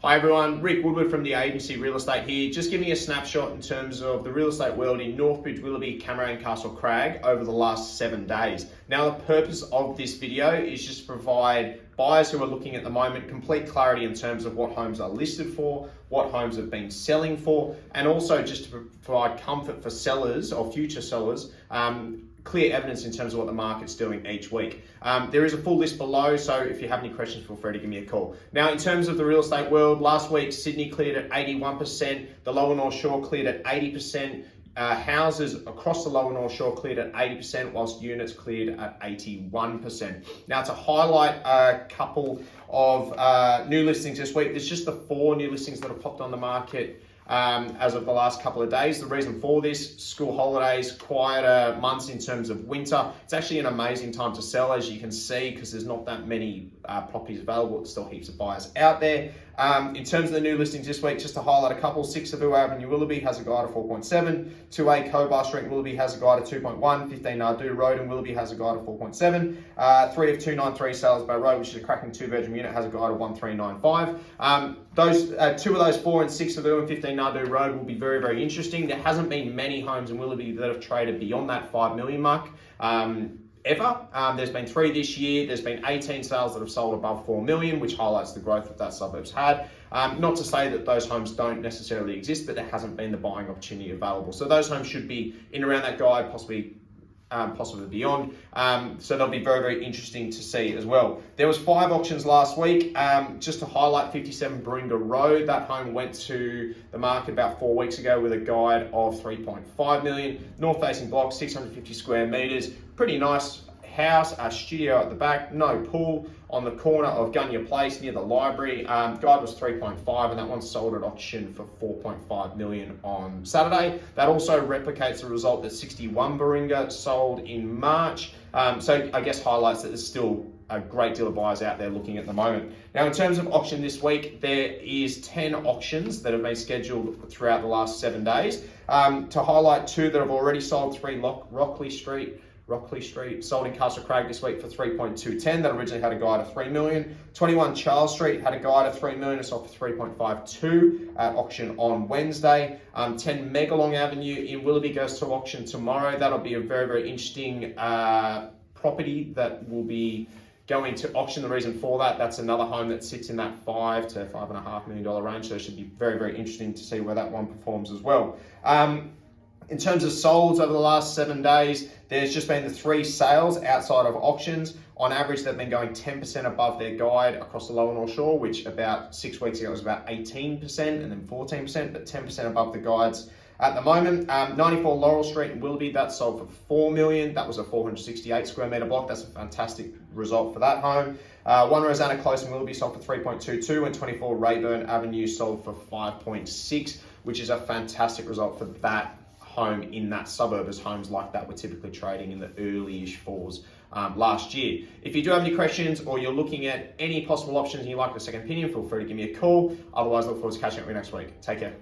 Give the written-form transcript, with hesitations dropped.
Hi everyone, Rick Woodward from the agency Real Estate here. Just giving you a snapshot in terms of the real estate world in Northbridge, Willoughby, Camera and Castle Crag over the last 7 days. Now the purpose of this video is just to provide buyers who are looking at the moment complete clarity in terms of what homes are listed for, what homes have been selling for, and also just to provide comfort for sellers or future sellers, clear evidence in terms of what the market's doing each week. There is a full list below, so if you have any questions, feel free to give me a call. Now, in terms of the real estate world, last week, Sydney cleared at 81%, the Lower North Shore cleared at 80%, houses across the Lower North Shore cleared at 80%, whilst units cleared at 81%. Now, to highlight a couple of new listings this week, there's just the 4 new listings that have popped on the market as of the last couple of days. The reason for this, school holidays, quieter months in terms of winter. It's actually an amazing time to sell, as you can see, because there's not that many properties available. There's still heaps of buyers out there. In terms of the new listings this week, just to highlight a couple, 6 Seville Avenue, Willoughby has a guide of 4.7, 2A Cobar Street, Willoughby has a guide of 2.1, 15 Nardoo Road in Willoughby has a guide of 4.7, 3 of 293 Salisbury Road, which is a cracking 2-bedroom unit, has a guide of 1395. Those 2 of those 4 and 6 Seville and 15 Nardoo Road will be very, very interesting. There hasn't been many homes in Willoughby that have traded beyond that 5 million mark. Ever. There's been 3 this year. There's been 18 sales that have sold above 4 million, which highlights the growth that suburb's had. Not to say that those homes don't necessarily exist, but there hasn't been the buying opportunity available. So those homes should be in around that guide, possibly beyond. So they'll be very, very interesting to see as well. There was 5 auctions last week. Just to highlight 57 Baringa Road, that home went to the market about 4 weeks ago with a guide of 3.5 million. North facing block, 650 square meters. Pretty nice house, a studio at the back, no pool, on the corner of Gunya Place near the library. Guide was 3.5 and that one sold at auction for 4.5 million on Saturday. That also replicates the result that 61 Baringa sold in March. So I guess highlights that there's still a great deal of buyers out there looking at the moment. Now, in terms of auction this week, there is 10 auctions that have been scheduled throughout the last 7 days. To highlight 2 that have already sold, 3 Rockley Street sold in Castle Crag this week for 3.210. That originally had a guide of 3 million. 21 Charles Street had a guide of 3 million. It sold for 3.52 at auction on Wednesday. 10 Megalong Avenue in Willoughby goes to auction tomorrow. That'll be a very, very interesting property that will be going to auction. The reason for that, that's another home that sits in that $5 to $5.5 million range. So it should be very, very interesting to see where that one performs as well. In terms of solds over the last 7 days, there's just been the 3 sales outside of auctions. On average, they've been going 10% above their guide across the Lower North Shore, which about 6 weeks ago was about 18% and then 14%, but 10% above the guides at the moment. 94 Laurel Street in Willoughby, that sold for 4 million. That was a 468 square meter block. That's a fantastic result for that home. 1 Rosanna Close in Willoughby sold for 3.22 and 24 Rayburn Avenue sold for 5.6, which is a fantastic result for that home in that suburb, as homes like that were typically trading in the early-ish 4s last year. If you do have any questions or you're looking at any possible options and you'd like a second opinion, feel free to give me a call. Otherwise, look forward to catching up with you next week. Take care.